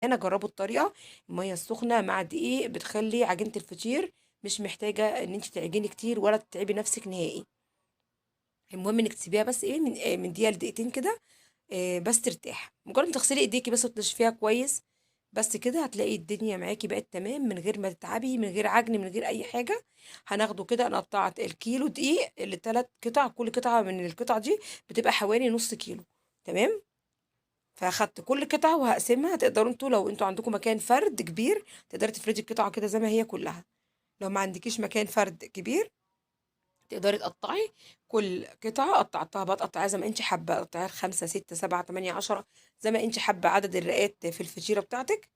انا جربوا الطريقه. الميه السخنه مع دقيق بتخلي عجينه الفطير مش محتاجه ان انت تعجني كتير ولا تتعبي نفسك نهائي. المهم انك تسيبيها بس ايه من دقيقه لدقيقتين كده. بس ترتاح، مجرد ما تغسلي ايديكي بس وتنشفيها كويس. بس كده هتلاقي الدنيا معاكي بقت تمام من غير ما تتعبي، من غير عجن، من غير اي حاجه. هناخده كده، انا قطعت الكيلو دقيق لثلاث قطع، كل قطعه من القطع دي بتبقى حوالي نص كيلو. تمام. فاخدت كل قطعه وهقسمها. تقدروا انتوا لو انتوا عندكم مكان فرد كبير تقدري تفردي القطعه كده زي ما هي كلها. لو ما عندكيش مكان فرد كبير تقدري تقطعي كل قطعة. قطعتها بقى تقطعيها زي ما انت حابة، قطعيها خمسة ستة سبعة تمانية عشرة زي ما انت حابة عدد الرقات في الفطيرة بتاعتك.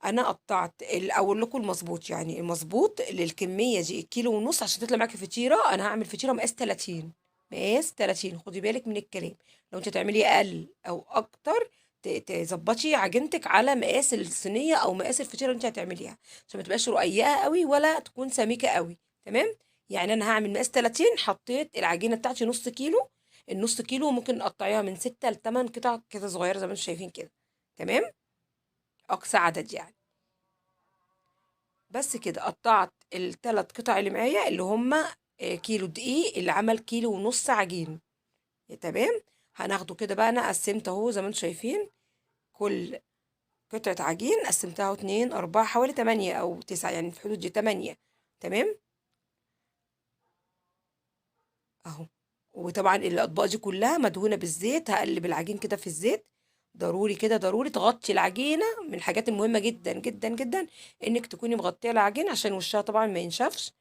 انا قطعت اقول لكم المظبوط، يعني المظبوط للكمية دي الكيلو ونص عشان تطلع معاكي فطيرة. انا هعمل فطيرة مقاس 30. مقاس 30، خدي بالك من الكلام. لو انت تعملي اقل او اكتر تظبطي عجينتك على مقاس الصينية او مقاس الفطيرة اللي انت هتعمليها، عشان ما تبقاش رقيقة قوي ولا تكون سميكة قوي. تمام. يعني انا هعمل مقاس 30، حطيت العجينة بتاعتي نص كيلو. النص كيلو ممكن نقطعيها من 6 ل 8 قطع كده صغيرة زي ما انتم شايفين كده. تمام. اقصى عدد يعني. بس كده قطعت الثلاث قطع اللي معايا اللي هما كيلو دقيق اللي عمل كيلو ونص عجين. تمام. هناخده كده بقى، انا قسمت اهو زي ما انتم شايفين. كل قطعة عجين قسمتها اهو، اتنين اربعة حوالي تمانية او تسعة، يعني في حدود دي تمانية. تمام. اهو. وطبعا الاطباق دي كلها مدهونة بالزيت، هقلب العجين كده في الزيت. ضروري كده، ضروري تغطي العجينة. من الحاجات المهمة جدا جدا جدا انك تكوني مغطية العجين عشان وشها طبعا ما ينشفش.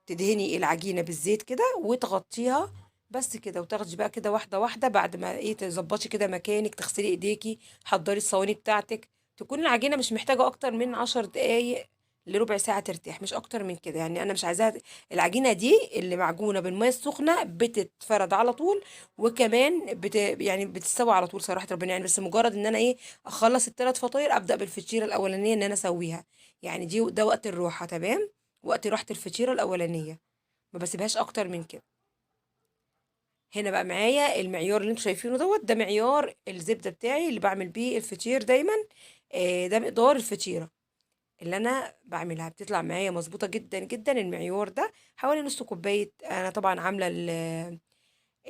تدهني العجينة بالزيت كده وتغطيها. بس كده، وتاخدي بقى كده واحدة واحدة بعد ما ايه تظبطي كده مكانك، تغسلي ايديكي، حضري الصواني بتاعتك. تكون العجينة مش محتاجة اكتر من 10 دقايق لربع ساعة ترتاح، مش اكتر من كده. يعني انا مش عايزاها. العجينة دي اللي معجونة بالمية السخنة بتتفرد على طول. وكمان يعني بتستوي على طول صراحة ربنا. يعني بس مجرد ان انا ايه اخلص الثلاث فطاير ابدأ بالفطيرة الاولانية ان انا اسويها. يعني ده وقت الراحة. تمام. وقت راحة الفطيرة الأولانية. ما بسيبهاش أكتر من كده. هنا بقى معايا المعيار اللي انتوا شايفينه ده معيار الزبدة بتاعي اللي بعمل بيه الفطير دايما. ده مقدار الفطيرة اللي أنا بعملها بتطلع معايا مظبوطة جدا جدا. المعيار ده حوالي نص كوباية. أنا طبعا عاملة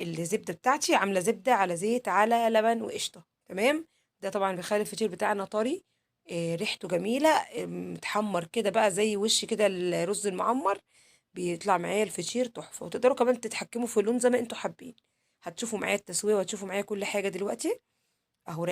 الزبدة بتاعتي، عاملة زبدة على زيت على لبن وقشطة. تمام. ده طبعا بيخلي الفطير بتاعنا طري. ريحته جميلة. متحمر كده بقى زي وش كده الرز المعمر. بيطلع معايا الفطير تحفة. وتقدروا كمان تتحكموا في اللون زي ما انتوا حابين. هتشوفوا معايا التسوية وهتشوفوا معايا كل حاجة دلوقتي. اهو.